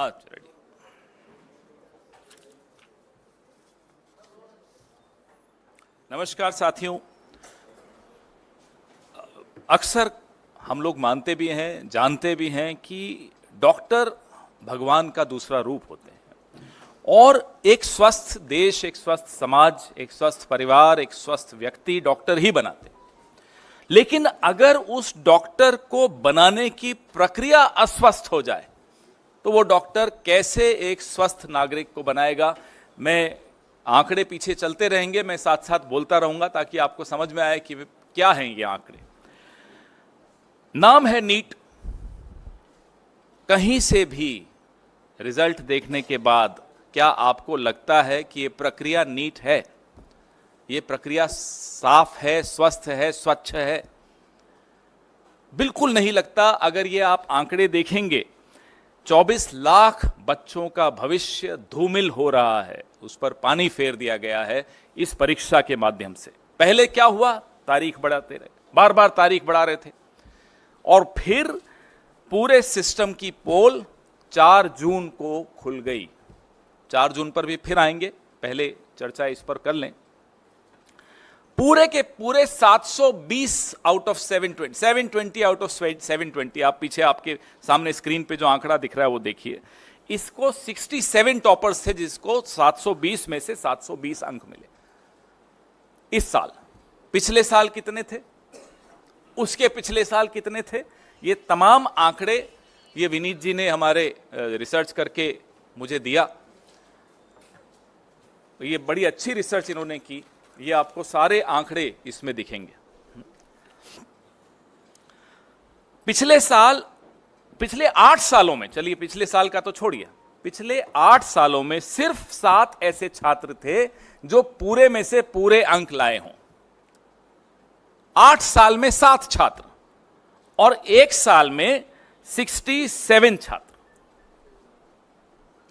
हाँ रेडी। नमस्कार साथियों, अक्सर हम लोग मानते भी हैं, जानते भी हैं कि डॉक्टर भगवान का दूसरा रूप होते हैं और एक स्वस्थ देश, एक स्वस्थ समाज, एक स्वस्थ परिवार, एक स्वस्थ व्यक्ति डॉक्टर ही बनाते हैं। लेकिन अगर उस डॉक्टर को बनाने की प्रक्रिया अस्वस्थ हो जाए तो वो डॉक्टर कैसे एक स्वस्थ नागरिक को बनाएगा? मैं आंकड़े पीछे चलते रहेंगे, मैं साथ साथ बोलता रहूंगा ताकि आपको समझ में आए कि क्या हैं ये आंकड़े। नाम है नीट। कहीं से भी रिजल्ट देखने के बाद क्या आपको लगता है कि ये प्रक्रिया नीट है, ये प्रक्रिया साफ है, स्वस्थ है, स्वच्छ है? बिल्कुल नहीं लगता। अगर ये आप आंकड़े देखेंगे, 24 लाख बच्चों का भविष्य धूमिल हो रहा है, उस पर पानी फेर दिया गया है इस परीक्षा के माध्यम से। पहले क्या हुआ? तारीख बढ़ाते रहे, बार बार तारीख बढ़ा रहे थे और फिर पूरे सिस्टम की पोल 4 जून को खुल गई। 4 जून पर भी फिर आएंगे, पहले चर्चा इस पर कर लें। पूरे के पूरे 720 आउट ऑफ 720 आउट ऑफ 720, आप पीछे आपके सामने स्क्रीन पे जो आंकड़ा दिख रहा है वो देखिए। इसको 67 टॉपर्स थे जिसको 720 में से 720 अंक मिले इस साल। पिछले साल कितने थे, उसके पिछले साल कितने थे? ये तमाम आंकड़े ये विनीत जी ने हमारे रिसर्च करके मुझे दिया। ये बड़ी अच्छी रिसर्च इन्होंने की, ये आपको सारे आंकड़े इसमें दिखेंगे। पिछले 8 सालों में, चलिए पिछले साल का तो छोड़िए, पिछले 8 सालों में सिर्फ 7 ऐसे छात्र थे जो पूरे में से पूरे अंक लाए हों। 8 साल में 7 छात्र और 1 साल में 67 छात्र।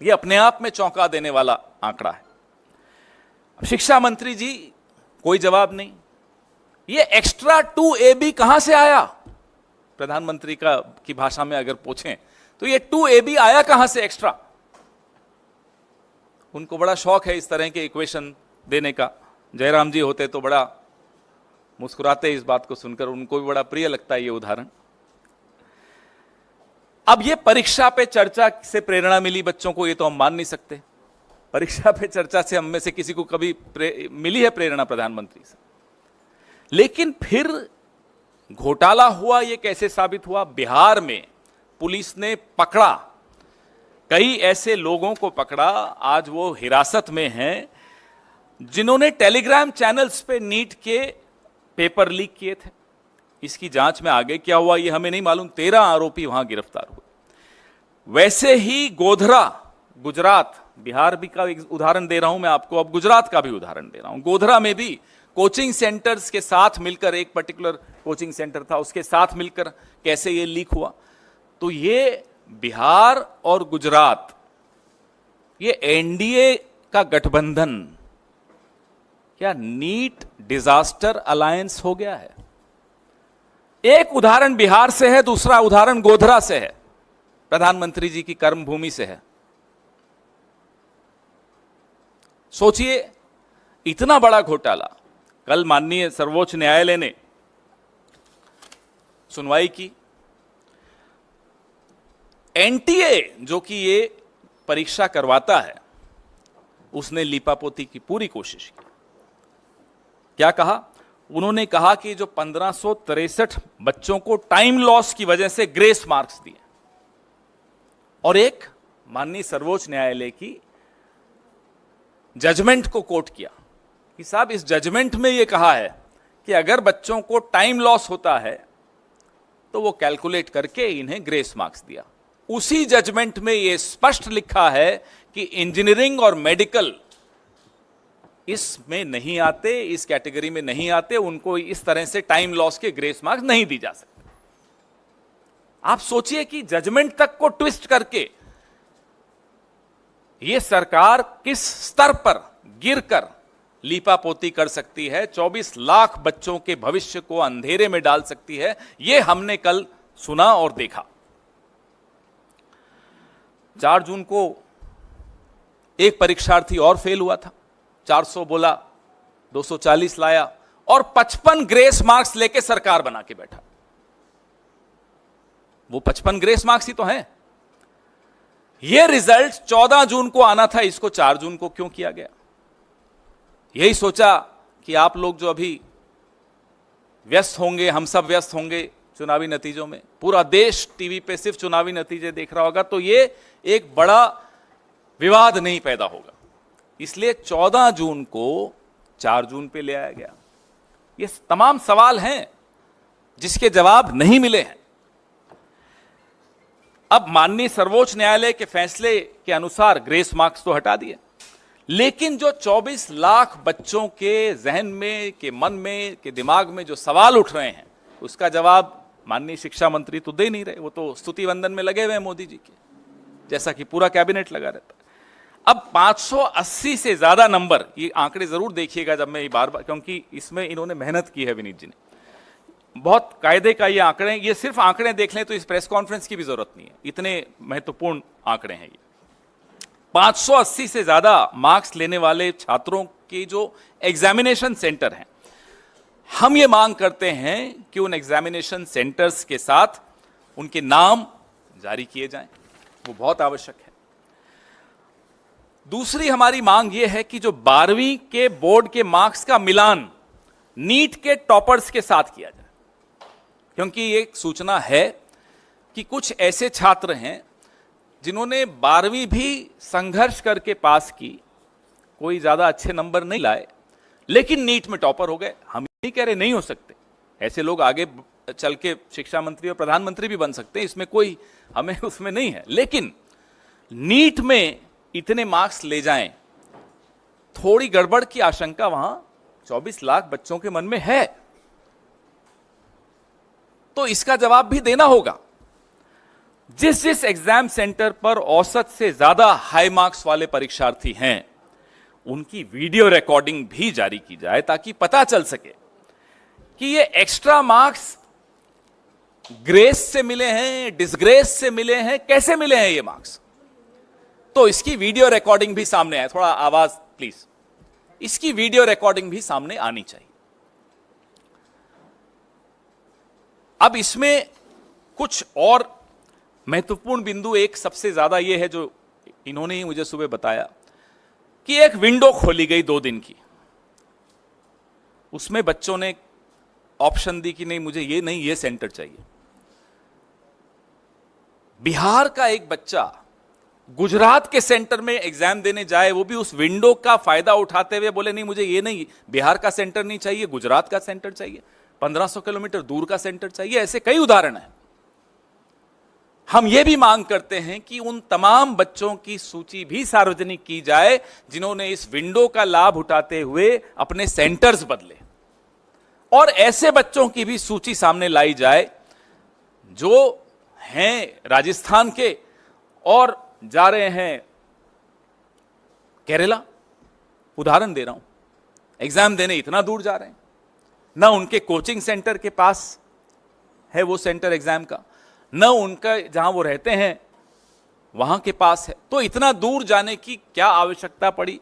यह अपने आप में चौंका देने वाला आंकड़ा है। शिक्षा मंत्री जी कोई जवाब नहीं। ये एक्स्ट्रा 2AB कहां से आया? प्रधानमंत्री की भाषा में अगर पूछें तो ये 2AB आया कहां से एक्स्ट्रा? उनको बड़ा शौक है इस तरह के इक्वेशन देने का। जयराम जी होते तो बड़ा मुस्कुराते इस बात को सुनकर, उनको भी बड़ा प्रिय लगता है ये उदाहरण। अब ये परीक्षा पे चर्चा से प्रेरणा मिली बच्चों को, ये तो हम मान नहीं सकते। परीक्षा पे चर्चा से हम में से किसी को कभी मिली है प्रेरणा प्रधानमंत्री से? लेकिन फिर घोटाला हुआ। ये कैसे साबित हुआ? बिहार में पुलिस ने पकड़ा, कई ऐसे लोगों को पकड़ा, आज वो हिरासत में हैं, जिन्होंने टेलीग्राम चैनल्स पे नीट के पेपर लीक किए थे। इसकी जांच में आगे क्या हुआ ये हमें नहीं मालूम। 13 आरोपी वहां गिरफ्तार हुए। वैसे ही गोधरा, गुजरात, बिहार भी का एक उदाहरण दे रहा हूं मैं आपको, अब गुजरात का भी उदाहरण दे रहा हूं। गोधरा में भी कोचिंग सेंटर्स के साथ मिलकर, एक पर्टिकुलर कोचिंग सेंटर था, उसके साथ मिलकर कैसे ये लीक हुआ। तो ये बिहार और गुजरात, ये एनडीए का गठबंधन क्या नीट डिजास्टर अलायंस हो गया है? एक उदाहरण बिहार से है, दूसरा उदाहरण गोधरा से है, प्रधानमंत्री जी की कर्मभूमि से है। सोचिए, इतना बड़ा घोटाला। कल माननीय सर्वोच्च न्यायालय ने सुनवाई की। एनटीए जो कि ये परीक्षा करवाता है, उसने लीपापोती की पूरी कोशिश की। क्या कहा? उन्होंने कहा कि जो 1563 बच्चों को टाइम लॉस की वजह से ग्रेस मार्क्स दिए, और एक माननीय सर्वोच्च न्यायालय की जजमेंट को कोट किया कि साहब इस जजमेंट में यह कहा है कि अगर बच्चों को टाइम लॉस होता है तो वो कैलकुलेट करके इन्हें ग्रेस मार्क्स दिया। उसी जजमेंट में यह स्पष्ट लिखा है कि इंजीनियरिंग और मेडिकल इसमें नहीं आते, इस कैटेगरी में नहीं आते, उनको इस तरह से टाइम लॉस के ग्रेस मार्क्स नहीं दी जा सकते। आप सोचिए कि जजमेंट तक को ट्विस्ट करके यह सरकार किस स्तर पर गिरकर लीपापोती कर सकती है, 24 लाख बच्चों के भविष्य को अंधेरे में डाल सकती है। यह हमने कल सुना और देखा। 4 जून को एक परीक्षार्थी और फेल हुआ था, 400 बोला, 240 लाया और 55 ग्रेस मार्क्स लेके सरकार बना के बैठा। वो 55 ग्रेस मार्क्स ही तो हैं। ये रिजल्ट 14 जून को आना था, इसको 4 जून को क्यों किया गया? यही सोचा कि आप लोग जो अभी व्यस्त होंगे, हम सब व्यस्त होंगे चुनावी नतीजों में, पूरा देश टीवी पे सिर्फ चुनावी नतीजे देख रहा होगा, तो ये एक बड़ा विवाद नहीं पैदा होगा, इसलिए 14 जून को 4 जून पे ले आया गया। ये तमाम सवाल हैं जिसके जवाब नहीं मिले हैं। अब माननीय सर्वोच्च न्यायालय के फैसले के अनुसार ग्रेस मार्क्स तो हटा दिए, लेकिन जो 24 लाख बच्चों के जहन में, के मन में, के दिमाग में जो सवाल उठ रहे हैं, उसका जवाब माननीय शिक्षा मंत्री तो दे नहीं रहे। वो तो स्तुति वंदन में लगे हुए हैं मोदी जी के, जैसा कि पूरा कैबिनेट लगा रहता है। अब 580 से ज्यादा नंबर, ये आंकड़े जरूर देखिएगा जब मैं बार बार, क्योंकि इसमें इन्होंने मेहनत की है विनीत जी ने, बहुत कायदे का ये आंकड़े, ये सिर्फ आंकड़े देख लें तो इस प्रेस कॉन्फ्रेंस की भी जरूरत नहीं है, इतने महत्वपूर्ण आंकड़े हैं ये। 580 से ज्यादा मार्क्स लेने वाले छात्रों के जो एग्जामिनेशन सेंटर हैं, हम ये मांग करते हैं कि उन एग्जामिनेशन सेंटर्स के साथ उनके नाम जारी किए जाएं, वो बहुत आवश्यक है। दूसरी हमारी मांग ये है कि जो 12वीं के बोर्ड के मार्क्स का मिलान नीट के टॉपर्स के साथ किया जाए, क्योंकि एक सूचना है कि कुछ ऐसे छात्र हैं जिन्होंने 12वीं भी संघर्ष करके पास की, कोई ज्यादा अच्छे नंबर नहीं लाए, लेकिन नीट में टॉपर हो गए। हम नहीं कह रहे नहीं हो सकते, ऐसे लोग आगे चल के शिक्षा मंत्री और प्रधानमंत्री भी बन सकते हैं, इसमें कोई हमें उसमें नहीं है, लेकिन नीट में इतने मार्क्स ले जाएं, थोड़ी गड़बड़ की आशंका वहां 24 लाख बच्चों के मन में है, तो इसका जवाब भी देना होगा। जिस जिस एग्जाम सेंटर पर औसत से ज्यादा हाई मार्क्स वाले परीक्षार्थी हैं, उनकी वीडियो रिकॉर्डिंग भी जारी की जाए, ताकि पता चल सके कि ये एक्स्ट्रा मार्क्स ग्रेस से मिले हैं, डिसग्रेस से मिले हैं, कैसे मिले हैं ये मार्क्स। तो इसकी वीडियो रिकॉर्डिंग भी सामने आए, थोड़ा आवाज प्लीज, इसकी वीडियो रिकॉर्डिंग भी सामने आनी चाहिए। अब इसमें कुछ और महत्वपूर्ण बिंदु, एक सबसे ज्यादा यह है जो इन्होंने ही मुझे सुबह बताया कि एक विंडो खोली गई 2 दिन की, उसमें बच्चों ने ऑप्शन दी कि नहीं मुझे ये नहीं, ये सेंटर चाहिए। बिहार का एक बच्चा गुजरात के सेंटर में एग्जाम देने जाए, वो भी उस विंडो का फायदा उठाते हुए बोले नहीं मुझे ये नहीं, बिहार का सेंटर नहीं चाहिए, गुजरात का सेंटर चाहिए, 1500 किलोमीटर दूर का सेंटर चाहिए। ऐसे कई उदाहरण हैं। हम ये भी मांग करते हैं कि उन तमाम बच्चों की सूची भी सार्वजनिक की जाए जिन्होंने इस विंडो का लाभ उठाते हुए अपने सेंटर्स बदले, और ऐसे बच्चों की भी सूची सामने लाई जाए जो हैं राजस्थान के और जा रहे हैं केरला, उदाहरण दे रहा हूं, एग्जाम देने इतना दूर जा रहे हैं, ना उनके कोचिंग सेंटर के पास है वो सेंटर एग्जाम का, न उनका जहां वो रहते हैं वहां के पास है, तो इतना दूर जाने की क्या आवश्यकता पड़ी।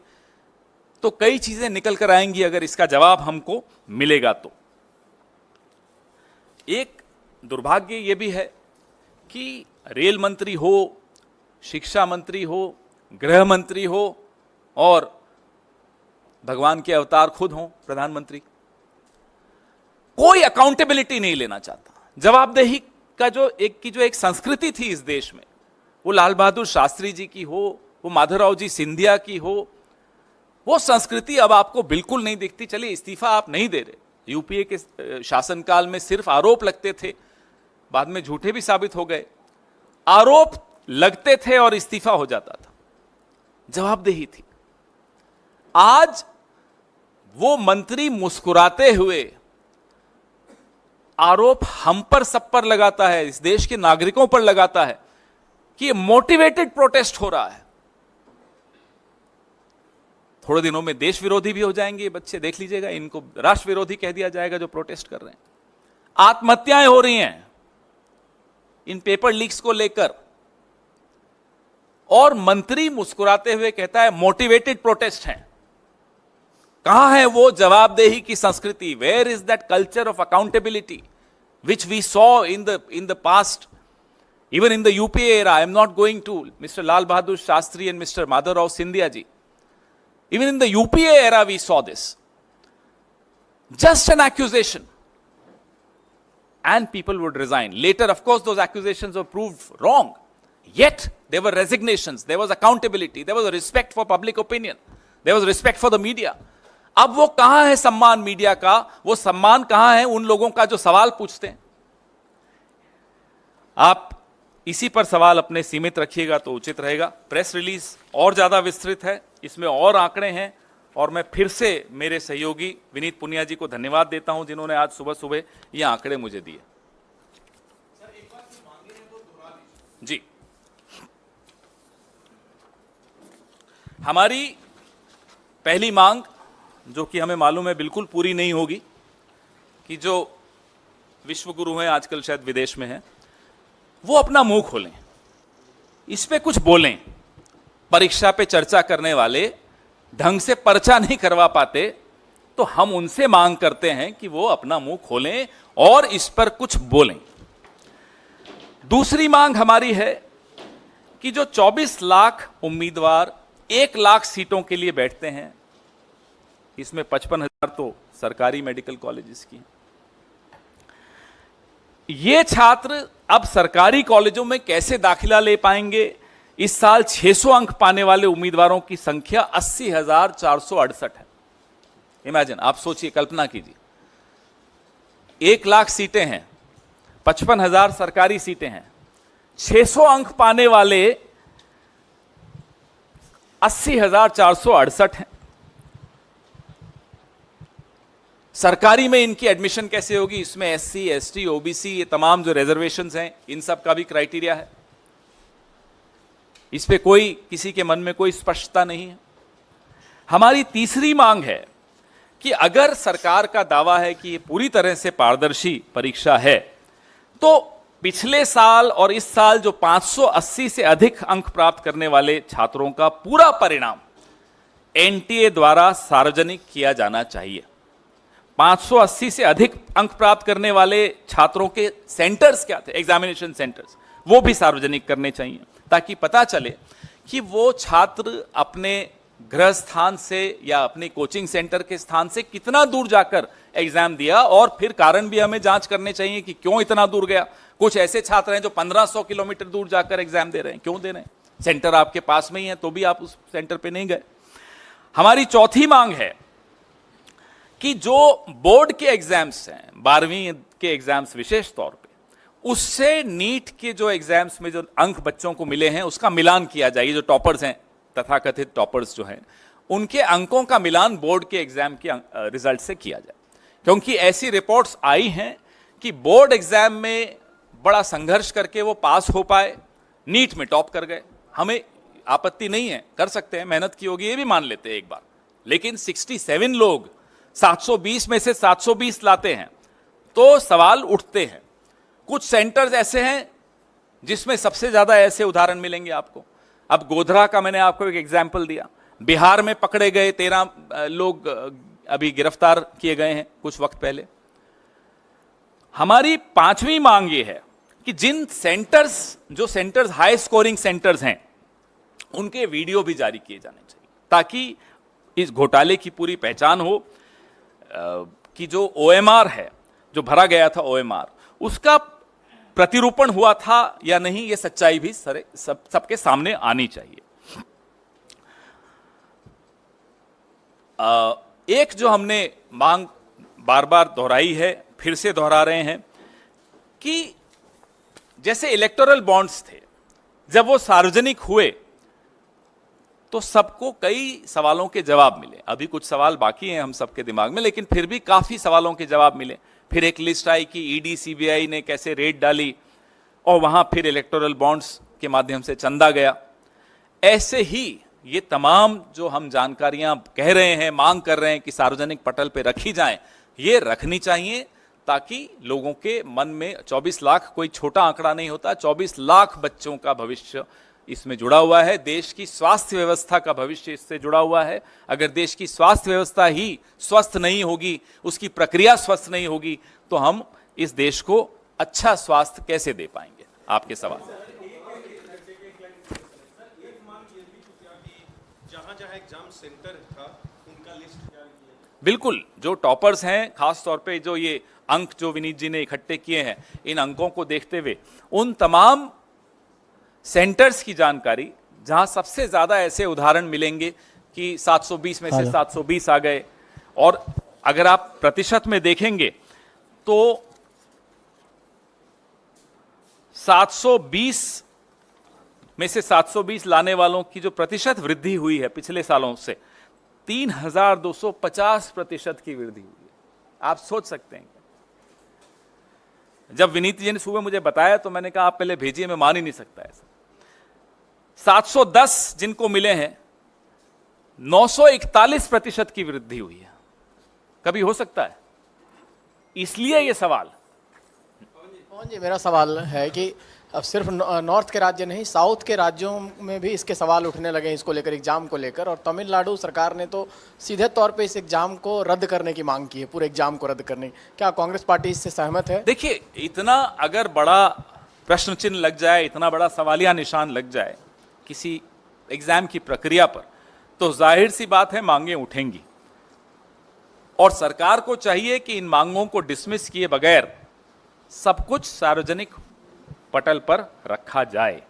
तो कई चीजें निकल कर आएंगी अगर इसका जवाब हमको मिलेगा तो। एक दुर्भाग्य यह भी है कि रेल मंत्री हो, शिक्षा मंत्री हो, गृह मंत्री हो और भगवान के अवतार खुद हो प्रधानमंत्री, कोई अकाउंटेबिलिटी नहीं लेना चाहता। जवाबदेही का जो एक संस्कृति थी इस देश में, वो लाल बहादुर शास्त्री जी की हो, वो माधवराव जी सिंधिया की हो, वो संस्कृति अब आपको बिल्कुल नहीं दिखती। चलिए इस्तीफा आप नहीं दे रहे, यूपीए के शासनकाल में सिर्फ आरोप लगते थे, बाद में झूठे भी साबित हो गए, आरोप लगते थे और इस्तीफा हो जाता था, जवाबदेही थी। आज वो मंत्री मुस्कुराते हुए आरोप हम पर सब पर लगाता है, इस देश के नागरिकों पर लगाता है कि ये मोटिवेटेड प्रोटेस्ट हो रहा है। थोड़े दिनों में देश विरोधी भी हो जाएंगे ये बच्चे, देख लीजिएगा, इनको राष्ट्र विरोधी कह दिया जाएगा जो प्रोटेस्ट कर रहे हैं। आत्महत्याएं हो रही हैं इन पेपर लीक्स को लेकर, और मंत्री मुस्कुराते हुए कहता है मोटिवेटेड प्रोटेस्ट हैं। कहां है वो जवाबदेही की संस्कृति? Where is that culture of accountability which we saw in the past, even in the UPA era? I am not going to Mr. Lal Bahadur Shastri and Mr. Madhavrao Sindhya ji. Even in the UPA era we saw this. Just an accusation and people would resign. Later, of course, those accusations were proved wrong. Yet there were resignations, there was accountability, there was a respect for public opinion, there was respect for the media. अब वो कहां है सम्मान media का? वो सम्मान कहां है उन लोगों का जो सवाल पूछते हैं? आप इसी पर सवाल अपने सीमित रखिएगा तो उचित रहेगा। प्रेस रिलीज और ज्यादा विस्तृत है, इसमें और आंकड़े हैं, और मैं फिर से मेरे सहयोगी विनीत पुनिया जी को धन्यवाद देता हूं जिन्होंने आज सुबह सुबह ये आंकड़े मुझे दिए। जी, हमारी पहली मांग, जो कि हमें मालूम है बिल्कुल पूरी नहीं होगी, कि जो विश्व गुरु हैं आजकल शायद विदेश में हैं, वो अपना मुंह खोलें, इस पे कुछ बोलें। परीक्षा पे चर्चा करने वाले ढंग से पर्चा नहीं करवा पाते, तो हम उनसे मांग करते हैं कि वो अपना मुंह खोलें और इस पर कुछ बोलें। दूसरी मांग हमारी है कि जो 24 लाख उम्मीदवार 1 लाख सीटों के लिए बैठते हैं, इसमें 55,000 तो सरकारी मेडिकल कॉलेजेस की, ये छात्र अब सरकारी कॉलेजों में कैसे दाखिला ले पाएंगे? इस साल 600 अंक पाने वाले उम्मीदवारों की संख्या 80,468 है। इमेजिन, आप सोचिए, कल्पना कीजिए, 1 लाख सीटें हैं, 55,000 सरकारी सीटें हैं, 600 अंक पाने वाले 80,468 हैं। सरकारी में इनकी एडमिशन कैसे होगी? इसमें एससी, एसटी, ओबीसी, ये तमाम जो रिजर्वेशंस हैं, इन सब का भी क्राइटेरिया है। इस पे कोई, किसी के मन में कोई स्पष्टता नहीं है। हमारी तीसरी मांग है कि अगर सरकार का दावा है कि ये पूरी तरह से पारदर्शी परीक्षा है, तो पिछले साल और इस साल जो 580 से अधिक अंक प्राप्त करने वाले छात्रों का पूरा परिणाम एनटीए द्वारा सार्वजनिक किया जाना चाहिए। 580 से अधिक अंक प्राप्त करने वाले छात्रों के सेंटर्स क्या थे, एग्जामिनेशन सेंटर्स, वो भी सार्वजनिक करने चाहिए, ताकि पता चले कि वो छात्र अपने गृह स्थान से या अपने कोचिंग सेंटर के स्थान से कितना दूर जाकर एग्जाम दिया, और फिर कारण भी हमें जांच करने चाहिए कि क्यों इतना दूर गया। कुछ ऐसे छात्र हैं जो 1500 किलोमीटर दूर जाकर एग्जाम दे रहे हैं, क्यों दे रहे हैं? सेंटर आपके पास में ही है तो भी आप उस सेंटर पे नहीं गए। हमारी चौथी मांग है कि जो बोर्ड के एग्जाम्स हैं, 12वीं के एग्जाम्स विशेष तौर पे, उससे नीट के जो एग्जाम्स में जो अंक बच्चों को मिले हैं उसका मिलान किया जाए। जो टॉपर्स हैं, तथाकथित टॉपर्स जो हैं, उनके अंकों का मिलान बोर्ड के एग्जाम के रिजल्ट से किया जाए। क्योंकि ऐसी रिपोर्ट्स आई हैं कि बोर्ड एग्जाम में बड़ा संघर्ष करके वो पास हो पाए, नीट में टॉप कर गए। हमें आपत्ति नहीं है, कर सकते हैं, मेहनत की होगी, ये भी मान लेते हैं एक बार, लेकिन 67 लोग 720 में से 720 लाते हैं तो सवाल उठते हैं। कुछ सेंटर्स ऐसे हैं जिसमें सबसे ज्यादा ऐसे उदाहरण मिलेंगे आपको। अब गोधरा का मैंने आपको एक एग्जाम्पल दिया, बिहार में पकड़े गए 13 लोग अभी गिरफ्तार किए गए हैं कुछ वक्त पहले। हमारी 5वीं मांग ये है कि जिन सेंटर्स, जो सेंटर्स हाई स्कोरिंग सेंटर्स हैं, उनके वीडियो भी जारी किए जाने चाहिए, ताकि इस घोटाले की पूरी पहचान हो कि जो ओएमआर है, जो भरा गया था ओएमआर, उसका प्रतिरूपण हुआ था या नहीं, ये सच्चाई भी सबके सामने आनी चाहिए। एक जो हमने मांग बार बार दोहराई है, फिर से दोहरा रहे हैं, कि जैसे इलेक्टोरल बॉन्ड्स थे, जब वो सार्वजनिक हुए तो सबको कई सवालों के जवाब मिले। अभी कुछ सवाल बाकी हैं हम सबके दिमाग में, लेकिन फिर भी काफी सवालों के जवाब मिले। फिर एक लिस्ट आई कि ईडी सीबीआई ने कैसे रेड डाली, और वहां फिर इलेक्टोरल बॉन्ड्स के माध्यम से चंदा गया। ऐसे ही ये तमाम जो हम जानकारियां कह रहे हैं, मांग कर रहे हैं कि सार्वजनिक पटल पे रखी जाएं, ये रखनी चाहिए, ताकि लोगों के मन में 24 लाख कोई छोटा आंकड़ा नहीं होता, 24 लाख बच्चों का भविष्य इसमें जुड़ा हुआ है। देश की स्वास्थ्य व्यवस्था का भविष्य इससे जुड़ा हुआ है। अगर देश की स्वास्थ्य व्यवस्था ही स्वस्थ नहीं होगी, उसकी प्रक्रिया स्वस्थ नहीं होगी, तो हम इस देश को अच्छा स्वास्थ्य कैसे दे पाएंगे? आपके सवाल। जहां एग्जाम सेंटर था उनका लिस्ट बिल्कुल, जो टॉपर्स हैं, खास तौर पे जो ये अंक जो विनीत जी ने इकट्ठे किए हैं, इन अंकों को देखते हुए उन तमाम सेंटर्स की जानकारी जहां सबसे ज्यादा ऐसे उदाहरण मिलेंगे कि 720 में से 720 आ गए, और अगर आप प्रतिशत में देखेंगे तो 720 में से 720 लाने वालों की जो प्रतिशत वृद्धि हुई है पिछले सालों से, 3250% की वृद्धि हुई है। आप सोच सकते हैं। जब विनीत जी ने सुबह मुझे बताया तो मैंने कहा आप पहले भेजिए, मैं मान ही नहीं सकता ऐसा। 710 जिनको मिले हैं, 941% की वृद्धि हुई है। कभी हो सकता है? इसलिए यह सवाल। पवन जी, मेरा सवाल है कि अब सिर्फ नॉर्थ के राज्य नहीं, साउथ के राज्यों में भी इसके सवाल उठने लगे इसको लेकर, एग्जाम को लेकर, और तमिलनाडु सरकार ने तो सीधे तौर पे इस एग्जाम को रद्द करने की मांग की है, पूरे एग्जाम को रद्द करने की। क्या कांग्रेस पार्टी इससे सहमत है? देखिए, इतना अगर बड़ा प्रश्न चिन्ह लग जाए, इतना बड़ा सवालिया निशान लग जाए किसी एग्जाम की प्रक्रिया पर, तो जाहिर सी बात है मांगे उठेंगी, और सरकार को चाहिए कि इन मांगों को डिसमिस किए बगैर सब कुछ सार्वजनिक पटल पर रखा जाए।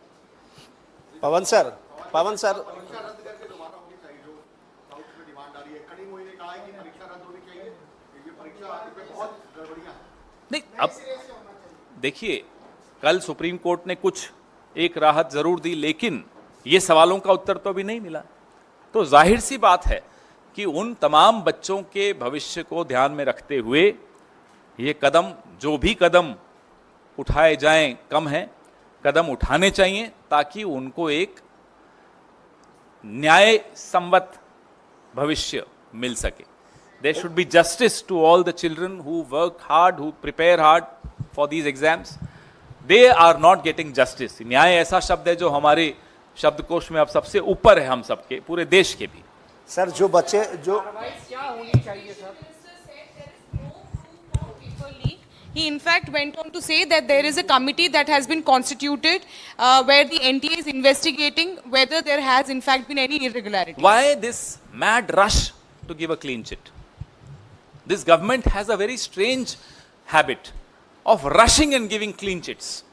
पवन सर नहीं, अब देखिए, कल सुप्रीम कोर्ट ने कुछ एक राहत जरूर दी, लेकिन ये सवालों का उत्तर तो अभी नहीं मिला। तो जाहिर सी बात है कि उन तमाम बच्चों के भविष्य को ध्यान में रखते हुए ये कदम, जो भी कदम उठाए जाएं, कम है, कदम उठाने चाहिए ताकि उनको एक न्याय संवत भविष्य मिल सके। There should be justice to all the children who work hard, who prepare hard for these exams. They are not getting justice. न्याय ऐसा शब्द है जो हमारे शब्दकोश में अब सबसे ऊपर है, हम सबके, पूरे देश के भी। सर, जो बच्चे जो क्या होनी चाहिए sir? He in fact went on to say that there is a committee that has been constituted where the NTA is investigating whether there has in fact been any irregularity. Why this mad rush to give a clean chit? This government has a very strange habit of rushing and giving clean chits.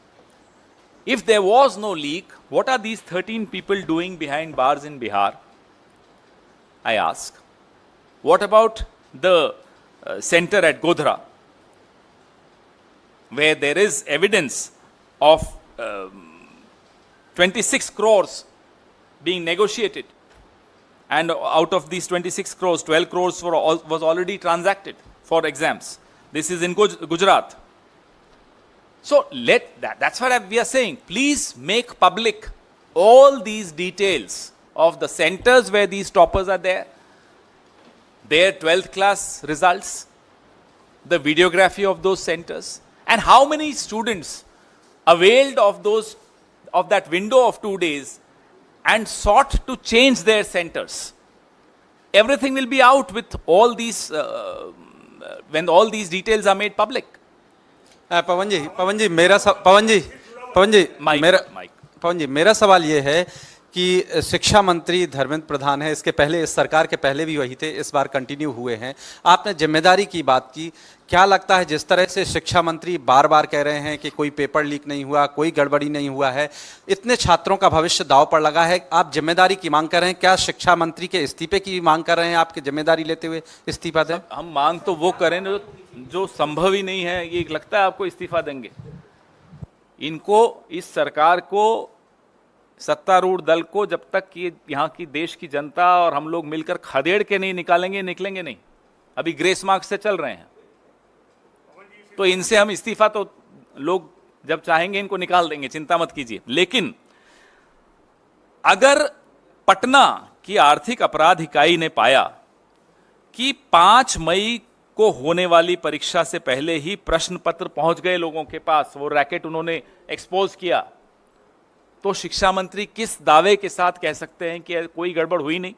If there was no leak, what are these 13 people doing behind bars in Bihar? I ask. What about the center at Godhra, where there is evidence of 26 crores being negotiated, and out of these 26 crores, 12 crores was already transacted for exams. This is in Gujarat. So that's what we are saying. Please make public all these details of the centers where these toppers are there, their 12th class results, the videography of those centers, and how many students availed of that window of 2 days and sought to change their centers. Everything will be out with all these when all these details are made public. पवन जी मेरा सवाल ये है कि शिक्षा मंत्री धर्मेंद्र प्रधान है, इसके पहले, इस सरकार के पहले भी वही थे, इस बार कंटिन्यू हुए हैं। आपने जिम्मेदारी की बात की, क्या लगता है जिस तरह से शिक्षा मंत्री बार बार कह रहे हैं कि कोई पेपर लीक नहीं हुआ, कोई गड़बड़ी नहीं हुआ है, इतने छात्रों का भविष्य दांव पर लगा है, आप जिम्मेदारी की मांग कर रहे हैं, क्या शिक्षा मंत्री के इस्तीफे की मांग कर रहे हैं? आपकी जिम्मेदारी लेते हुए इस्तीफा दें? हम मांग तो वो करें जो संभव ही नहीं है। ये लगता है आपको इस्तीफा देंगे? इनको, इस सरकार को, सत्तारूढ़ दल को, जब तक ये यहाँ की देश की जनता और हम लोग मिलकर खदेड़ के नहीं निकालेंगे, निकलेंगे नहीं। अभी ग्रेस मार्क्स से चल रहे हैं, तो इनसे हम इस्तीफा तो लोग जब चाहेंगे इनको निकाल देंगे, चिंता मत कीजिए। लेकिन अगर पटना की आर्थिक अपराध इकाई ने पाया कि 5 मई को होने वाली परीक्षा से पहले ही प्रश्न पत्र पहुंच गए लोगों के पास, वो रैकेट उन्होंने एक्सपोज किया, तो शिक्षा मंत्री किस दावे के साथ कह सकते हैं कि कोई गड़बड़ हुई नहीं?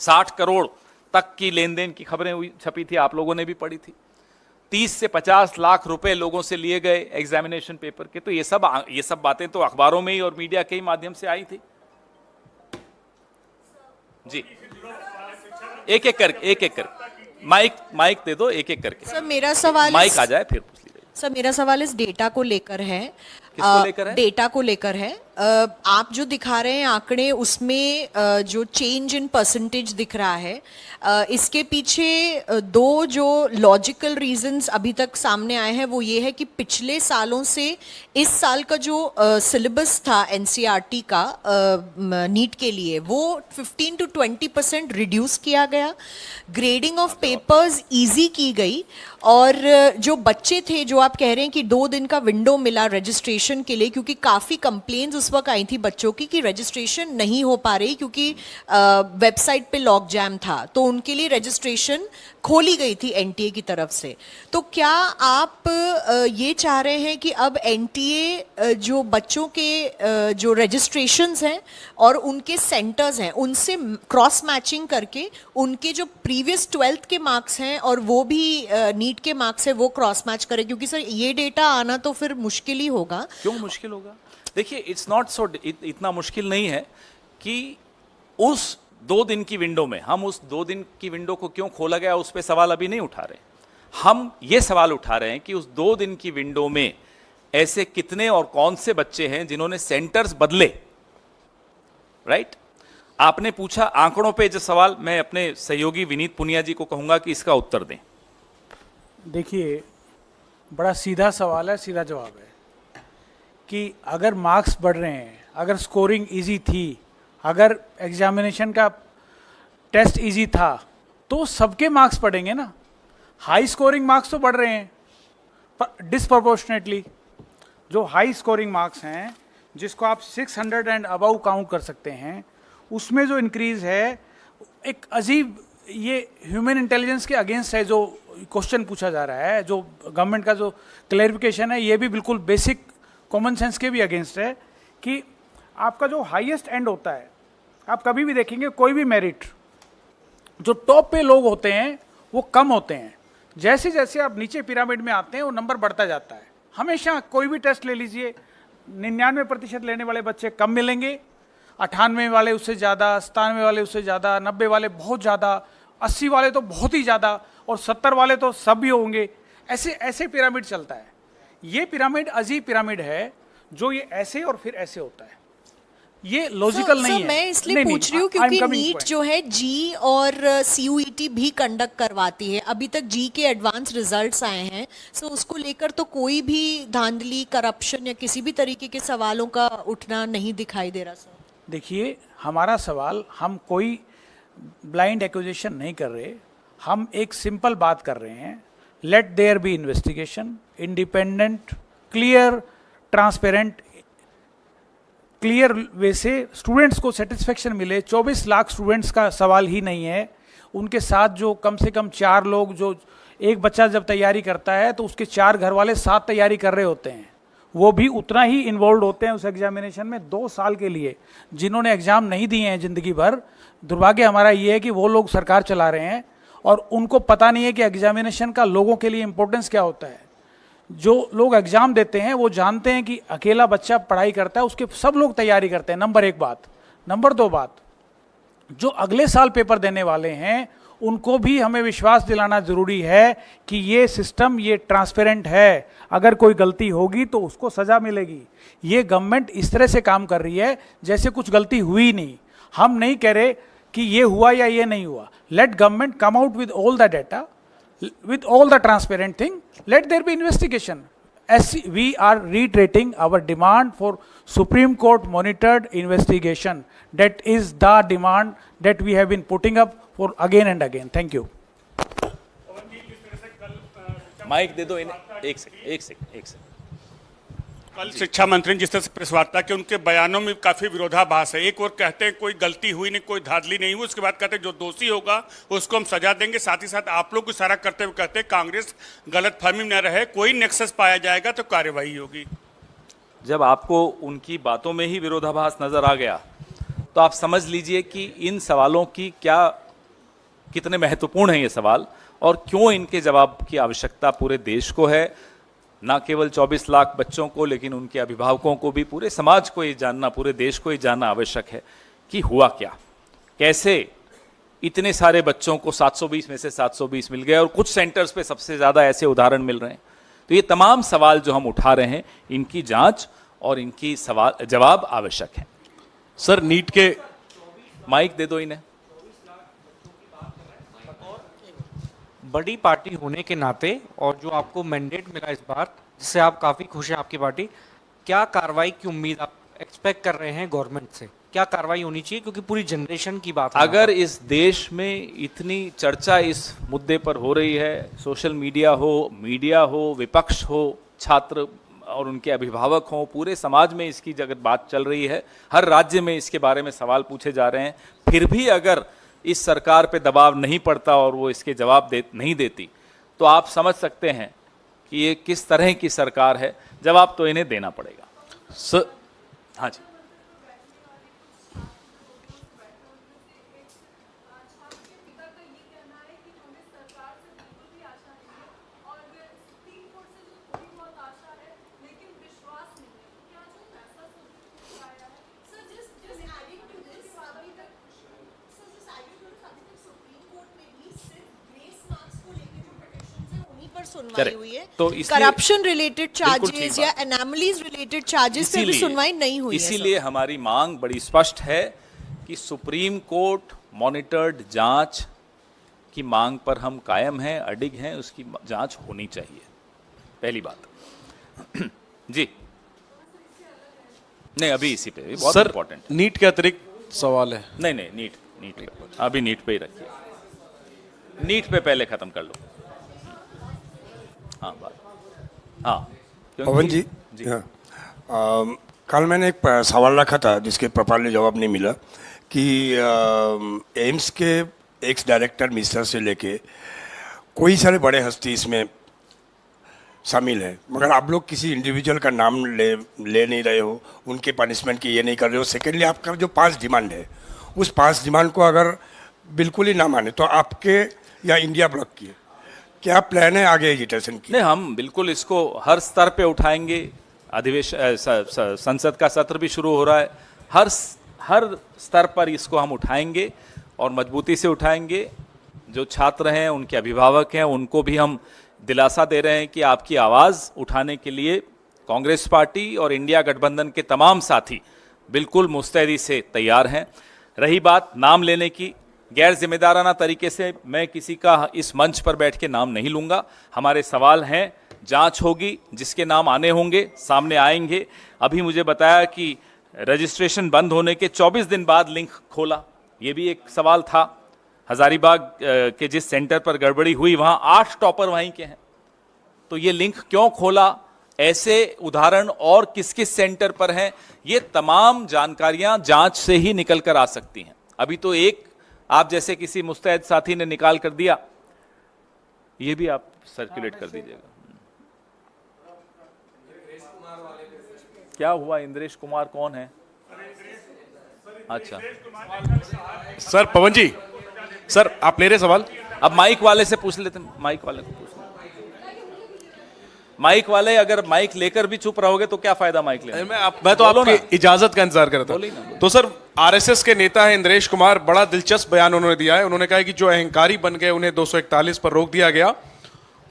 60 करोड़ तक की लेन देन की खबरें हुई, छपी थी, आप लोगों ने भी पढ़ी थी। 30 से 50 लाख रुपए लोगों से लिए गए एग्जामिनेशन पेपर के। तो ये सब बातें तो अखबारों में ही और मीडिया के ही माध्यम से आई थी। जी, एक एक करके माइक दे दो, एक एक करके। सर मेरा सवाल माइक आ जाए फिर पूछ लीजिए। सर मेरा सवाल इस डेटा को लेकर है। किसको लेकर है? डेटा को लेकर है। आप जो दिखा रहे हैं आंकड़े, उसमें जो चेंज इन परसेंटेज दिख रहा है, इसके पीछे दो जो लॉजिकल रीजंस अभी तक सामने आए हैं वो ये है कि पिछले सालों से इस साल का जो सिलेबस था एनसीईआरटी का नीट के लिए, वो 15 to 20% रिड्यूस किया गया, ग्रेडिंग ऑफ पेपर्स इजी की गई, और जो बच्चे थे, जो आप कह रहे हैं कि 2 दिन का विंडो मिला रजिस्ट्रेशन के लिए, क्योंकि काफ़ी कंप्लेंट्स उस वक्त आई थी बच्चों की कि रजिस्ट्रेशन नहीं हो पा रही क्योंकि वेबसाइट पे लॉक जैम था, तो उनके लिए रजिस्ट्रेशन खोली गई थी एनटीए की तरफ से। तो क्या आप ये चाह रहे हैं कि अब एनटीए जो बच्चों के जो रजिस्ट्रेशंस हैं और उनके सेंटर्स हैं, उनसे क्रॉस मैचिंग करके उनके जो प्रीवियस 12th के मार्क्स हैं और वो भी नीट के मार्क्स है वो क्रॉस मैच करें? क्योंकि सर ये डेटा आना तो फिर मुश्किल ही होगा। क्यों मुश्किल होगा? देखिए, इट्स नॉट सो, इतना मुश्किल नहीं है कि उस 2 दिन की विंडो में, हम उस 2 दिन की विंडो को क्यों खोला गया उस पर सवाल अभी नहीं उठा रहे। हम ये सवाल उठा रहे हैं कि उस 2 दिन की विंडो में ऐसे कितने और कौन से बच्चे हैं जिन्होंने सेंटर्स बदले, राइट? आपने पूछा आंकड़ों पे जो सवाल, मैं अपने सहयोगी विनीत पुनिया जी को कहूंगा कि इसका उत्तर दें। देखिए, बड़ा सीधा सवाल है, सीधा जवाब है कि अगर मार्क्स बढ़ रहे हैं, अगर स्कोरिंग इजी थी, अगर एग्जामिनेशन का टेस्ट इजी था, तो सबके मार्क्स बढ़ेंगे ना। हाई स्कोरिंग मार्क्स तो बढ़ रहे हैं पर डिस्प्रोपोर्शनेटली। जो हाई स्कोरिंग मार्क्स हैं, जिसको आप 600 एंड अबव काउंट कर सकते हैं, उसमें जो इंक्रीज है एक अजीब, ये ह्यूमन इंटेलिजेंस के अगेंस्ट है। जो क्वेश्चन पूछा जा रहा है, जो गवर्नमेंट का जो क्लैरिफिकेशन है, ये भी बिल्कुल बेसिक कॉमन सेंस के भी अगेंस्ट है कि आपका जो हाईएस्ट एंड होता है, आप कभी भी देखेंगे कोई भी मेरिट, जो टॉप पे लोग होते हैं वो कम होते हैं। जैसे जैसे आप नीचे पिरामिड में आते हैं वो नंबर बढ़ता जाता है। हमेशा कोई भी टेस्ट ले लीजिए, 99% लेने वाले बच्चे कम मिलेंगे, 98 वाले उससे ज़्यादा, 97 वाले उससे ज़्यादा, 90 वाले बहुत ज़्यादा, 80 वाले तो बहुत ही ज़्यादा, और 70 वाले तो सब भी होंगे। ऐसे ऐसे पिरामिड चलता है। ये पिरामिड अजीब पिरामिड है, जो ये ऐसे और फिर ऐसे होता है। ये लॉजिकल नहीं है। मैं इसलिए पूछ रही हूँ क्योंकि नीट जो है जी और सीयूईटी भी कंडक्ट करवाती है। अभी तक जी के एडवांस रिजल्ट्स आए हैं, सो उसको लेकर तो कोई भी धांधली, करप्शन या किसी भी तरीके के सवालों का उठना नहीं दिखाई दे रहा। सर देखिए, हमारा सवाल, हम कोई ब्लाइंड एक्यूजेशन नहीं कर रहे, हम एक सिंपल बात कर रहे हैं। Let there be investigation, independent, clear, transparent, clear way से स्टूडेंट्स को सेटिस्फेक्शन मिले। 24 लाख स्टूडेंट्स का सवाल ही नहीं है, उनके साथ जो कम से कम 4 लोग, जो एक बच्चा जब तैयारी करता है तो उसके 4 घर वाले साथ तैयारी कर रहे होते हैं, वो भी उतना ही इन्वॉल्व होते हैं उस एग्जामिनेशन में 2 साल के लिए। जिन्होंने एग्ज़ाम नहीं दिए हैं ज़िंदगी भर, दुर्भाग्य हमारा ये है कि वो लोग सरकार चला रहे हैं और उनको पता नहीं है कि एग्जामिनेशन का लोगों के लिए इम्पोर्टेंस क्या होता है। जो लोग एग्ज़ाम देते हैं वो जानते हैं कि अकेला बच्चा पढ़ाई करता है, उसके सब लोग तैयारी करते हैं। नंबर 1 बात। नंबर 2 बात, जो अगले साल पेपर देने वाले हैं उनको भी हमें विश्वास दिलाना ज़रूरी है कि ये सिस्टम, ये ट्रांसपेरेंट है। अगर कोई गलती होगी तो उसको सज़ा मिलेगी। ये गवर्नमेंट इस तरह से काम कर रही है जैसे कुछ गलती हुई नहीं। हम नहीं कह रहे कि ये हुआ या ये नहीं हुआ। Let government come out with all the data, with all the transparent thing, let there be investigation. As we are reiterating our demand for Supreme Court monitored investigation. That is the demand that we have been putting up for again and again. Thank you. Mike दे दो इन्हें। एक second. कल शिक्षा मंत्री ने जिस तरह से प्रेस वार्ता की, उनके बयानों में काफी विरोधाभास है। एक और कहते हैं कोई गलती हुई नहीं, कोई धांधली नहीं हुई, उसके बाद कहते हैं जो दोषी होगा उसको हम सजा देंगे। साथ ही साथ आप लोग को इशारा करते हुए कहते हैं कांग्रेस गलतफहमी में न रहे, कोई नेक्सस पाया जाएगा तो कार्रवाई होगी। जब आपको उनकी बातों में ही विरोधाभास नजर आ गया तो आप समझ लीजिए कि इन सवालों की कितने महत्वपूर्ण हैं ये सवाल और क्यों इनके जवाब की आवश्यकता पूरे देश को है, ना केवल 24 लाख बच्चों को लेकिन उनके अभिभावकों को भी, पूरे समाज को ये जानना, पूरे देश को ये जानना आवश्यक है कि हुआ क्या, कैसे इतने सारे बच्चों को 720 में से 720 मिल गए और कुछ सेंटर्स पे सबसे ज़्यादा ऐसे उदाहरण मिल रहे हैं। तो ये तमाम सवाल जो हम उठा रहे हैं, इनकी जांच और इनकी जवाब आवश्यक है। सर नीट के माइक दे दो इन्हें। बड़ी पार्टी होने के नाते और जो आपको मैंडेट मिला इस बार, जिससे आप काफ़ी खुश हैं आपकी पार्टी, क्या कार्रवाई की उम्मीद आप एक्सपेक्ट कर रहे हैं गवर्नमेंट से? क्या कार्रवाई होनी चाहिए, क्योंकि पूरी जनरेशन की बात है। अगर इस देश में इतनी चर्चा इस मुद्दे पर हो रही है, सोशल मीडिया हो, विपक्ष हो, छात्र और उनके अभिभावक हों, पूरे समाज में इसकी जगत बात चल रही है, हर राज्य में इसके बारे में सवाल पूछे जा रहे हैं, फिर भी अगर इस सरकार पे दबाव नहीं पड़ता और वो इसके जवाब नहीं देती, तो आप समझ सकते हैं कि ये किस तरह की सरकार है। जवाब तो इन्हें देना पड़ेगा। सर हाँ जी। सुनवाई Correct. हुई है, तो इसलिए करप्शन रिलेटेड बिल्कुल ठीक चार्जेस बात। या एनामलीज रिलेटेड चार्जेस पे भी सुनवाई नहीं हुई है। इसीलिए हमारी मांग बड़ी स्पष्ट है कि सुप्रीम कोर्ट मॉनिटर्ड जांच की मांग पर हम कायम हैं, अडिग हैं, उसकी जांच होनी चाहिए, पहली बात। जी नहीं, अभी इसी पे बहुत सर इंपॉर्टेंट। नीट के अतिरिक्त सवाल है। नहीं नीट पे, अभी नीट पे ही रखिए, नीट पे पहले खत्म कर लो। हाँ पवन जी, हाँ, कल मैंने एक सवाल रखा था जिसके प्रॉपरली जवाब नहीं मिला कि एम्स के एक्स डायरेक्टर मिस्टर से लेके कोई सारे बड़े हस्ती इसमें शामिल है, मगर आप लोग किसी इंडिविजुअल का नाम ले नहीं रहे हो, उनके पनिशमेंट की ये नहीं कर रहे हो। सेकेंडली, आपका जो 5 डिमांड है, उस 5 डिमांड को अगर बिल्कुल ही ना माने तो आपके या इंडिया ब्लॉक की क्या प्लान है आगे एजिटेशन की? नहीं, हम बिल्कुल इसको हर स्तर पे उठाएंगे। अधिवेशन संसद का सत्र भी शुरू हो रहा है, हर स्तर पर इसको हम उठाएंगे और मजबूती से उठाएंगे। जो छात्र हैं, उनके अभिभावक हैं, उनको भी हम दिलासा दे रहे हैं कि आपकी आवाज़ उठाने के लिए कांग्रेस पार्टी और इंडिया गठबंधन के तमाम साथी बिल्कुल मुस्तैदी से तैयार हैं। रही बात नाम लेने की, गैर जिम्मेदाराना तरीके से मैं किसी का इस मंच पर बैठ के नाम नहीं लूँगा। हमारे सवाल हैं, जांच होगी, जिसके नाम आने होंगे सामने आएंगे। अभी मुझे बताया कि रजिस्ट्रेशन बंद होने के 24 दिन बाद लिंक खोला, ये भी एक सवाल था। हजारीबाग के जिस सेंटर पर गड़बड़ी हुई वहाँ 8 टॉपर वहीं के हैं, तो ये लिंक क्यों खोला, ऐसे उदाहरण और किस किस सेंटर पर हैं, ये तमाम जानकारियां जांच से ही निकल कर आ सकती हैं। अभी तो एक आप जैसे किसी मुस्तैद साथी ने निकाल कर दिया, ये भी आप सर्कुलेट कर दीजिएगा। क्या हुआ? इंद्रेश कुमार कौन है? अच्छा, सर पवन जी, सर आप ले रहे सवाल? अब माइक वाले से पूछ लेते, माइक वाले को पूछ लेते। माइक वाले, अगर माइक लेकर भी चुप रहोगे तो क्या फायदा माइक लेने? मैं तो आपकी इजाजत का इंतजार कर रहा था। तो सर, आरएसएस के नेता है इंद्रेश कुमार, बड़ा दिलचस्प बयान उन्होंने दिया है। उन्होंने कहा है कि जो अहंकारी बन गए उन्हें 241 पर रोक दिया गया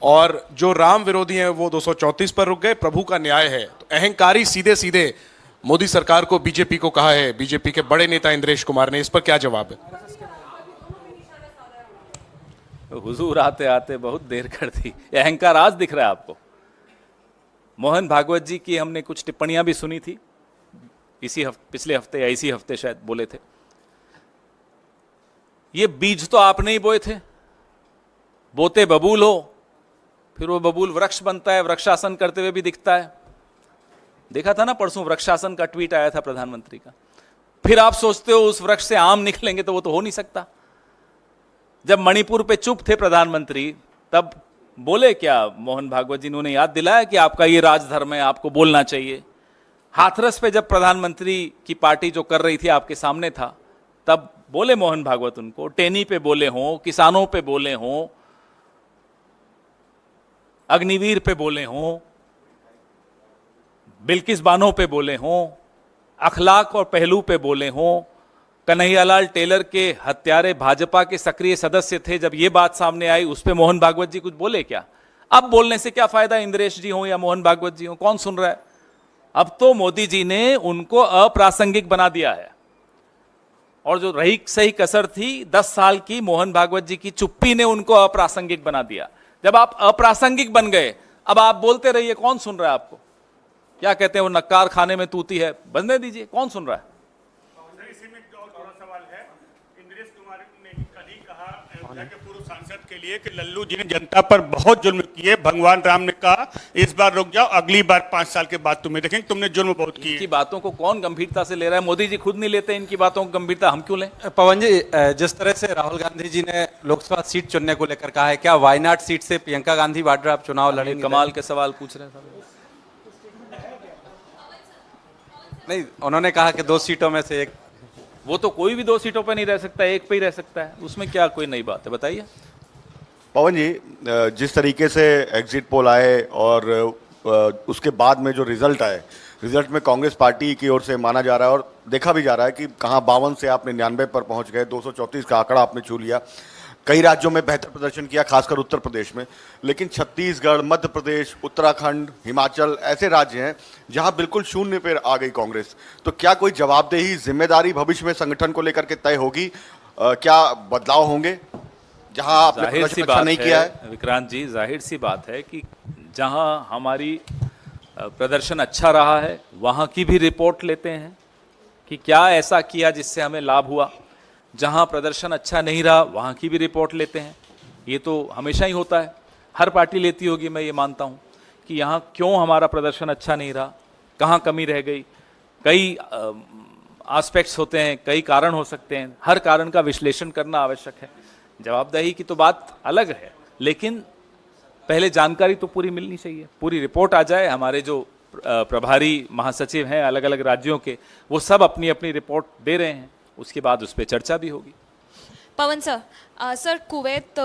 और जो राम विरोधी हैं वो 234 पर रुक गए। प्रभु का न्याय है। तो अहंकारी सीधे सीधे मोदी सरकार को, बीजेपी को कहा है बीजेपी के बड़े नेता इंद्रेश कुमार ने, इस पर क्या जवाब है? हुजूर आते आते बहुत देर कर दी। अहंकार आज दिख रहा है आपको? मोहन भागवत जी की हमने कुछ टिप्पणियां भी सुनी थी पिछले हफ्ते या इसी हफ्ते शायद बोले थे। ये बीज तो आपने ही बोए थे, बोते बबूल हो, फिर वो बबूल वृक्ष बनता है, वृक्षासन करते हुए भी दिखता है। देखा था ना परसों वृक्षासन का ट्वीट आया था प्रधानमंत्री का। फिर आप सोचते हो उस वृक्ष से आम निकलेंगे, तो वो तो हो नहीं सकता। जब मणिपुर पे चुप थे प्रधानमंत्री, तब बोले क्या मोहन भागवत जी? उन्होंने याद दिलाया कि आपका ये राजधर्म है, आपको बोलना चाहिए। हाथरस पे जब प्रधानमंत्री की पार्टी जो कर रही थी आपके सामने था, तब बोले मोहन भागवत उनको, टेनी पे बोले हों, किसानों पे बोले हों, अग्निवीर पे बोले हों, बिल्किस बानो पे बोले हों, अखलाक और पहलू पे बोले हों, कन्हैयालाल टेलर के हत्यारे भाजपा के सक्रिय सदस्य थे, जब ये बात सामने आई उस पे मोहन भागवत जी कुछ बोले क्या? अब बोलने से क्या फायदा, इंद्रेश जी हो या मोहन भागवत जी हो, कौन सुन रहा है? अब तो मोदी जी ने उनको अप्रासंगिक बना दिया है, और जो रही सही कसर थी 10 साल की, मोहन भागवत जी की चुप्पी ने उनको अप्रासंगिक बना दिया। जब आप अप्रासंगिक बन गए, अब आप बोलते रहिए, कौन सुन रहा है आपको? क्या कहते हैं वो, नक्कार खाने में तूती है, बनने दीजिए, कौन सुन रहा है? इसी में एक और थोड़ा सवाल है। इंद्रेश कुमार ने कल ही कहा अयोध्या के पूर्व सांसद के लिए कि लल्लू जी ने जनता पर बहुत जुल्म किए। भगवान राम ने कहा इस बार रुक जाओ, अगली बार 5 साल के बाद तुम्हें देखेंगे, तुमने जुल्म बहुत किए। इनकी बातों को कौन गंभीरता से ले रहा है? मोदी जी खुद नहीं लेते इनकी बातों को गंभीरता, हम क्यों लें? पवन जी, जिस तरह से राहुल गांधी जी ने लोकसभा सीट चुनने को लेकर कहा है, क्या वायनाड सीट से प्रियंका गांधी वाड्रा आप चुनाव लड़ेंगे? कमाल के सवाल पूछ रहे हैं। नहीं, उन्होंने कहा कि 2 सीटों में से एक। वो तो कोई भी 2 सीटों पर नहीं रह सकता, एक पे ही रह सकता है, उसमें क्या कोई नई बात है, बताइए। पवन जी, जिस तरीके से एग्जिट पोल आए और उसके बाद में जो रिजल्ट आए, रिजल्ट में कांग्रेस पार्टी की ओर से माना जा रहा है और देखा भी जा रहा है कि कहां 52 से आप 99 पर पहुंच गए, 234 का आंकड़ा आपने छू लिया। कई राज्यों में बेहतर प्रदर्शन किया, खासकर उत्तर प्रदेश में, लेकिन छत्तीसगढ़, मध्य प्रदेश, उत्तराखंड, हिमाचल ऐसे राज्य हैं जहां बिल्कुल शून्य पर आ गई कांग्रेस। तो क्या कोई जवाबदेही, जिम्मेदारी भविष्य में संगठन को लेकर के तय होगी? क्या बदलाव होंगे जहां आपने प्रदर्शन अच्छा नहीं किया है? विक्रांत जी, जाहिर सी बात है कि जहां हमारी प्रदर्शन अच्छा रहा है वहां की भी रिपोर्ट लेते हैं कि क्या ऐसा किया जिससे हमें लाभ हुआ। जहां प्रदर्शन अच्छा नहीं रहा वहां की भी रिपोर्ट लेते हैं। ये तो हमेशा ही होता है, हर पार्टी लेती होगी, मैं ये मानता हूं कि यहाँ क्यों हमारा प्रदर्शन अच्छा नहीं रहा, कहाँ कमी रह गई। कई एस्पेक्ट्स होते हैं, कई कारण हो सकते हैं, हर कारण का विश्लेषण करना आवश्यक है। जवाबदेही की तो बात अलग है, लेकिन पहले जानकारी तो पूरी मिलनी चाहिए, पूरी रिपोर्ट आ जाए। हमारे जो प्रभारी महासचिव हैं अलग अलग राज्यों के, वो सब अपनी अपनी रिपोर्ट दे रहे हैं, उसके बाद उस पर चर्चा भी होगी। Pavan sir, sir Kuwait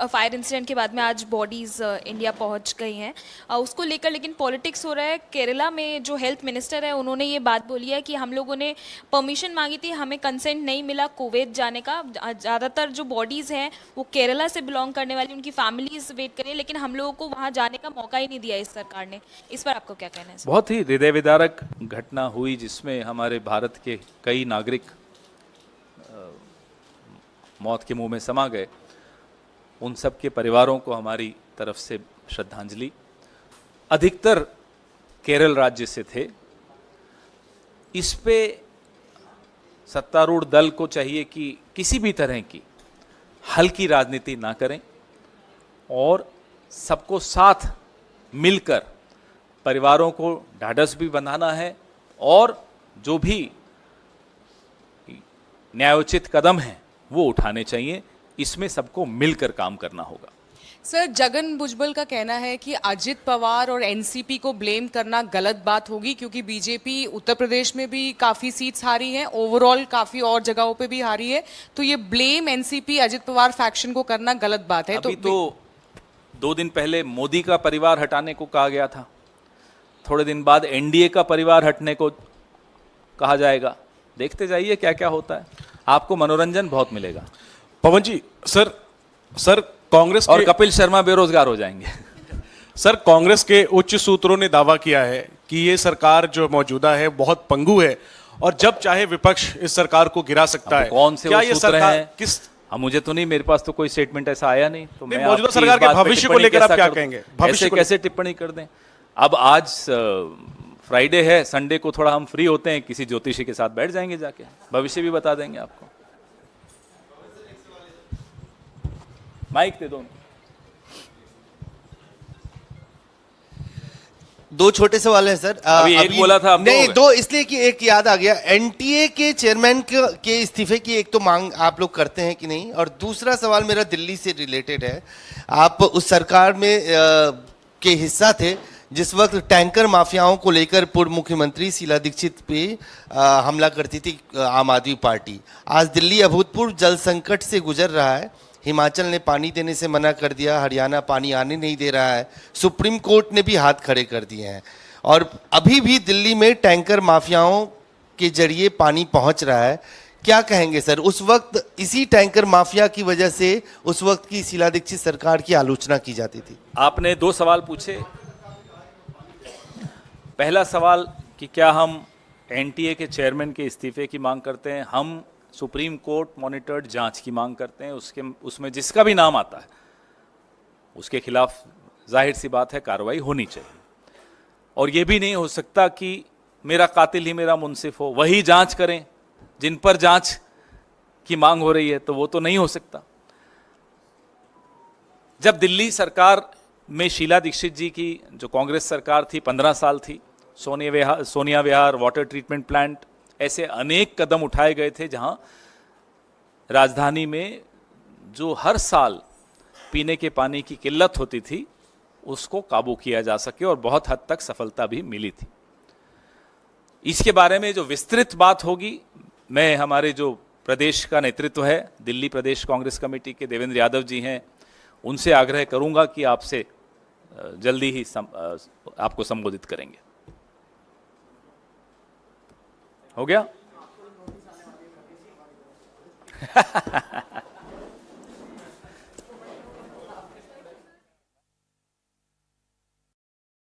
fire incident के बाद में आज बॉडीज़ इंडिया पहुंच गई हैं, उसको लेकर लेकिन पॉलिटिक्स हो रहा है। केरला में जो हेल्थ मिनिस्टर है उन्होंने ये बात बोली है कि हम लोगों ने परमिशन मांगी थी, हमें कंसेंट नहीं मिला कुवैत जाने का। ज़्यादातर जो बॉडीज़ हैं वो केरला से बिलोंग करने वाली, उनकी फैमिलीज वेट करें, लेकिन हम लोगों को वहाँ जाने का मौका ही नहीं दिया इस सरकार ने। इस पर आपको क्या कहना है? बहुत ही हृदय विदारक घटना हुई जिसमें हमारे भारत के कई नागरिक मौत के मुंह में समा गए। उन सब के परिवारों को हमारी तरफ से श्रद्धांजलि। अधिकतर केरल राज्य से थे। इस पे सत्तारूढ़ दल को चाहिए कि किसी भी तरह की हल्की राजनीति ना करें और सबको साथ मिलकर परिवारों को ढाढ़स भी बंधाना है, और जो भी न्यायोचित कदम हैं वो उठाने चाहिए। इसमें सबको मिलकर काम करना होगा। सर, जगन भुजबल का कहना है कि अजित पवार और एनसीपी को ब्लेम करना गलत बात होगी, क्योंकि बीजेपी उत्तर प्रदेश में भी काफ़ी सीट्स हारी हैं, ओवरऑल काफ़ी और जगहों पे भी हारी है, तो ये blame NCP Ajit Pawar faction को करना गलत बात है। अभी तो 2 दिन पहले मोदी का परिवार हटाने को कहा गया था, थोड़े दिन बाद एनडीए का परिवार हटने को कहा जाएगा। देखते जाइए क्या क्या होता है, आपको मनोरंजन बहुत मिलेगा। पवन जी, सर कांग्रेस और कपिल शर्मा बेरोजगार हो जाएंगे। सर, कांग्रेस के उच्च सूत्रों ने दावा किया है कि ये सरकार जो मौजूदा है बहुत पंगु है और जब चाहे विपक्ष इस सरकार को गिरा सकता है। कौन से क्या वो ये सूत्र सरकार हैं? किस? मुझे तो नहीं, मेरे पास तो कोई स्टेटमेंट ऐसा आया नहीं। तो मैं मौजूदा आपकी सरकार इस के बात पे भविष्य को टिप्पणी लेकर आप कैसा क्या कर दूं? कहेंगे? ऐसे कैसे टिप्पणी कर दें? अब आज फ्राइडे है, संडे को थोड़ा हम फ्री होते हैं, किसी ज्योतिषी के साथ बैठ जाएंगे, जाके भविष्य भी बता देंगे आपको। माइक दे दो। 2 छोटे सवाल है सर। अभी एक बोला था, अब नहीं, 2 इसलिए कि एक याद आ गया। एनटीए के चेयरमैन के इस्तीफे की एक तो मांग आप लोग करते हैं कि नहीं, और दूसरा सवाल मेरा दिल्ली से रिलेटेड है। आप उस सरकार में के हिस्सा थे जिस वक्त टैंकर माफियाओं को लेकर पूर्व मुख्यमंत्री शीला दीक्षित पे हमला करती थी आम आदमी पार्टी, आज दिल्ली अभूतपूर्व जल संकट से गुजर रहा है। हिमाचल ने पानी देने से मना कर दिया, हरियाणा पानी आने नहीं दे रहा है, सुप्रीम कोर्ट ने भी हाथ खड़े कर दिए हैं और अभी भी दिल्ली में टैंकर माफियाओं के जरिए पानी पहुंच रहा है। क्या कहेंगे सर? उस वक्त इसी टैंकर माफिया की वजह से उस वक्त की शीला दीक्षित सरकार की आलोचना की जाती थी। आपने 2 सवाल पूछे। पहला सवाल कि क्या हम एनटीए के चेयरमैन के इस्तीफे की मांग करते हैं? हम सुप्रीम कोर्ट मॉनिटर्ड जांच की मांग करते हैं। उसमें जिसका भी नाम आता है उसके खिलाफ जाहिर सी बात है कार्रवाई होनी चाहिए। और ये भी नहीं हो सकता कि मेरा कातिल ही मेरा मुंसिफ हो, वही जांच करें जिन पर जांच की मांग हो रही है, तो वो तो नहीं हो सकता। जब दिल्ली सरकार में शीला दीक्षित जी की जो कांग्रेस सरकार थी 15 साल थी, सोनिया विहार, वाटर ट्रीटमेंट प्लांट, ऐसे अनेक कदम उठाए गए थे जहां राजधानी में जो हर साल पीने के पानी की किल्लत होती थी उसको काबू किया जा सके और बहुत हद तक सफलता भी मिली थी। इसके बारे में जो विस्तृत बात होगी, मैं हमारे जो प्रदेश का नेतृत्व है, दिल्ली प्रदेश कांग्रेस कमेटी के देवेंद्र यादव जी हैं, उनसे आग्रह करूंगा कि आपसे जल्दी ही आपको संबोधित करेंगे। हो गया?